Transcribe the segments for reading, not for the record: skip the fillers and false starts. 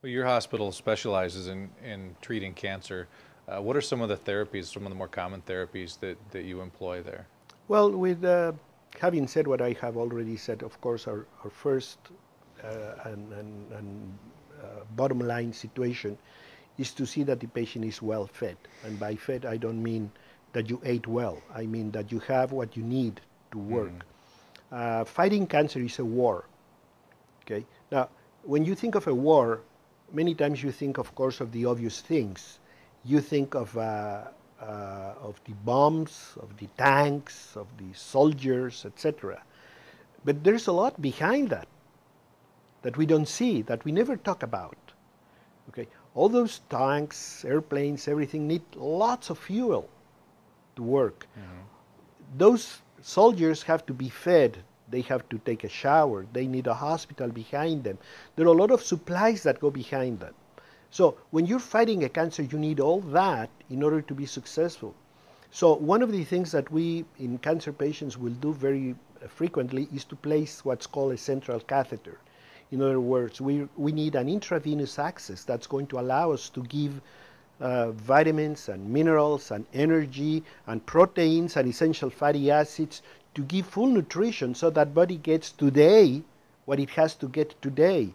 Well, your hospital specializes in treating cancer. What are some of the therapies, some of the more common therapies that you employ there? Well, with having said what I have already said, of course, our first and bottom line situation is to see that the patient is well fed. And by fed, I don't mean that you ate well. I mean that you have what you need to Hmm. work. Fighting cancer is a war. Okay. Now, when you think of a war, many times you think, of course, of the obvious things. You think of the bombs, of the tanks, of the soldiers, etc. But there's a lot behind that we don't see, that we never talk about. Okay, all those tanks, airplanes, everything need lots of fuel to work. Hmm. Those soldiers have to be fed. They have to take a shower. They need a hospital behind them. There are a lot of supplies that go behind them. So when you're fighting a cancer, you need all that in order to be successful. So one of the things that we in cancer patients will do very frequently is to place what's called a central catheter. In other words, we need an intravenous access that's going to allow us to give vitamins and minerals and energy and proteins and essential fatty acids to give full nutrition so that body gets today what it has to get today.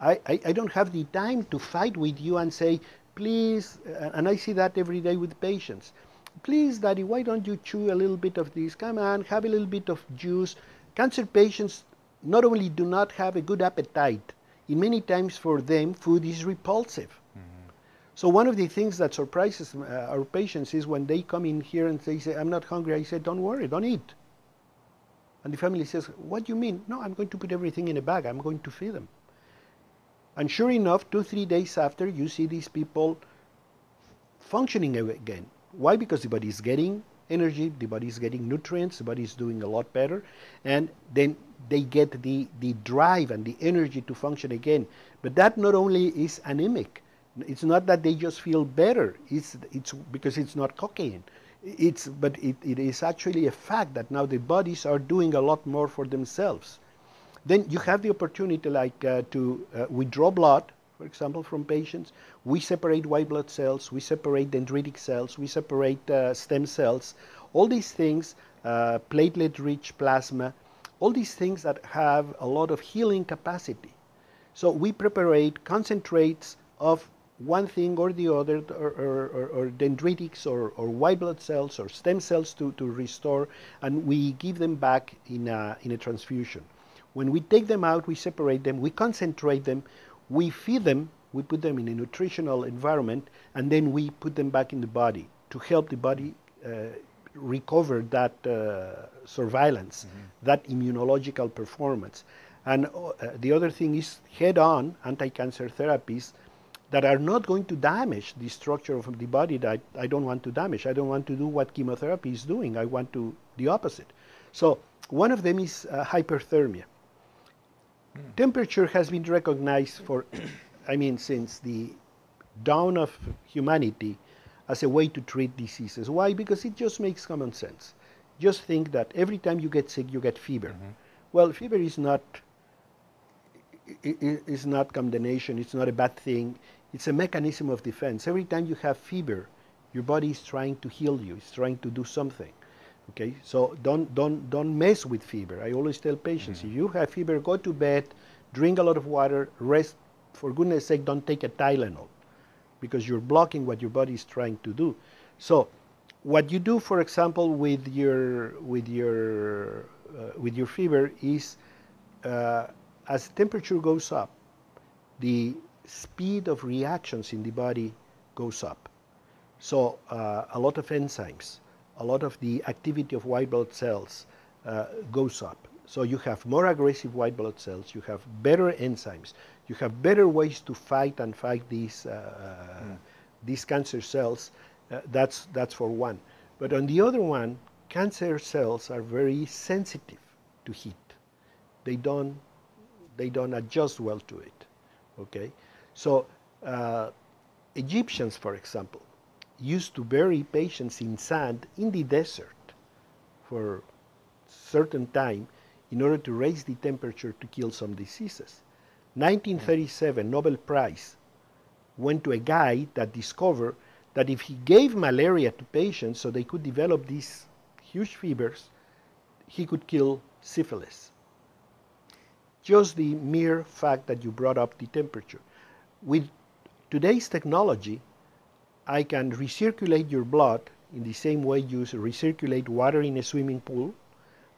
I don't have the time to fight with you and say, please, and I see that every day with patients. Please, daddy, why don't you chew a little bit of this? Come on, have a little bit of juice. Cancer patients not only do not have a good appetite, in many times for them, food is repulsive. Hmm. So one of the things that surprises our patients is when they come in here and they say, I'm not hungry. I say, don't worry, don't eat. And the family says, what do you mean? No, I'm going to put everything in a bag. I'm going to feed them. And sure enough, 2, 3 days after, you see these people functioning again. Why? Because the body is getting energy, the body is getting nutrients, the body is doing a lot better, and then they get the drive and the energy to function again. But that not only is anemic, it's not that they just feel better, it's because it's not cocaine. It is actually a fact that now the bodies are doing a lot more for themselves. Then you have the opportunity to withdraw blood, for example, from patients. We separate white blood cells, we separate dendritic cells, we separate stem cells. All these things, platelet-rich plasma, all these things that have a lot of healing capacity. So we preparate concentrates of one thing or the other, or dendritics, or white blood cells, or stem cells to restore, and we give them back in a transfusion. When we take them out, we separate them, we concentrate them, we feed them, we put them in a nutritional environment, and then we put them back in the body to help the body recover that surveillance, Hmm. that immunological performance. And the other thing is head-on anti-cancer therapies that are not going to damage the structure of the body that I don't want to damage. I don't want to do what chemotherapy is doing. I want to the opposite. So one of them is hyperthermia. Temperature has been recognized for, I mean, since the dawn of humanity as a way to treat diseases. Why? Because it just makes common sense. Just think that every time you get sick, you get fever. Hmm. Well, fever is not condemnation. It's not a bad thing. It's a mechanism of defense. Every time you have fever, your body is trying to heal you. It's trying to do something. Okay, so don't mess with fever. I always tell patients, Hmm. if you have fever, go to bed, drink a lot of water, rest. For goodness sake, don't take a Tylenol because you're blocking what your body is trying to do. So, what you do, for example, with your fever is uh, as temperature goes up, the speed of reactions in the body goes up. So a lot of enzymes, a lot of the activity of white blood cells goes up. So you have more aggressive white blood cells, you have better enzymes, you have better ways to fight Hmm. these cancer cells. That's for one. But on the other one, cancer cells are very sensitive to heat. They don't they don't adjust well to it. Okay, so uh, Egyptians, for example, used to bury patients in sand in the desert for certain time in order to raise the temperature to kill some diseases. Hmm. 1937, Nobel Prize. went to a guy that discovered that if he gave malaria to patients so they could develop these huge fevers, he could kill syphilis. Just the mere fact that you brought up the temperature. With today's technology, I can recirculate your blood in the same way you recirculate water in a swimming pool,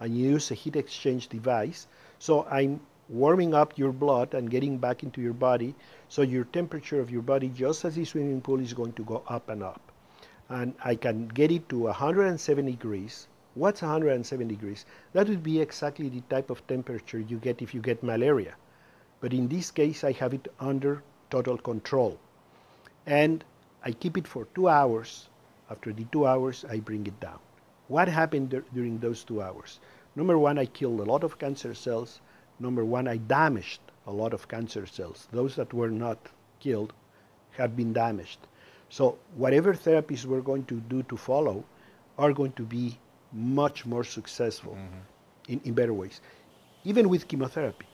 and you use a heat exchange device. So I'm warming up your blood and getting back into your body, so your temperature of your body, just as the swimming pool, is going to go up and up. And I can get it to 170 degrees. What's 170 degrees? That would be exactly the type of temperature you get if you get malaria. But in this case, I have it under total control. And I keep it for 2 hours. After the 2 hours, I bring it down. What happened during those 2 hours? Number one, I killed a lot of cancer cells. Number one, I damaged a lot of cancer cells. Those that were not killed had been damaged. So whatever therapies we're going to do to follow are going to be much more successful in better ways. Even with chemotherapy,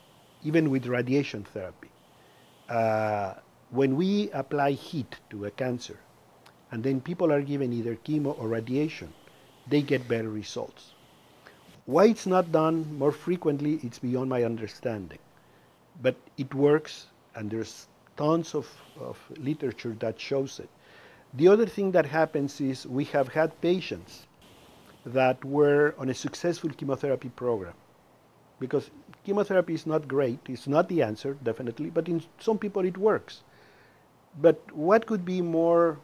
even with radiation therapy. When we apply heat to a cancer, and then people are given either chemo or radiation, they get better results. Why it's not done more frequently, it's beyond my understanding. But it works, and there's tons of literature that shows it. The other thing that happens is we have had patients that were on a successful chemotherapy program. Because chemotherapy is not great, it's not the answer, definitely, but in some people it works. But what could be more,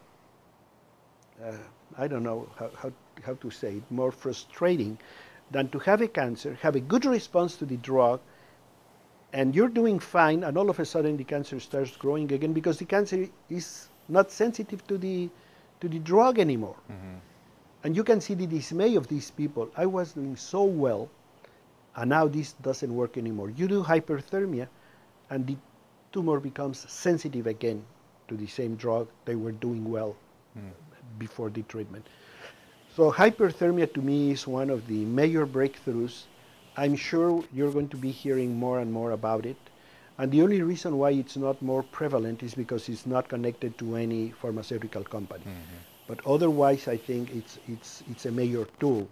I don't know how to say it, more frustrating than to have a cancer, have a good response to the drug, and you're doing fine, and all of a sudden the cancer starts growing again because the cancer is not sensitive to the drug anymore. And you can see the dismay of these people. I was doing so well, and now this doesn't work anymore. You do hyperthermia, and the tumor becomes sensitive again to the same drug they were doing well before the treatment. So hyperthermia to me is one of the major breakthroughs. I'm sure you're going to be hearing more and more about it. And the only reason why it's not more prevalent is because it's not connected to any pharmaceutical company. But otherwise, I think it's a major tool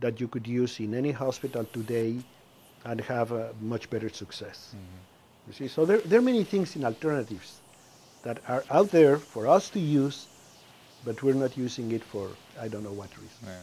that you could use in any hospital today and have a much better success. You see, so there are many things in alternatives that are out there for us to use, but we're not using it for I don't know what reason. Yeah.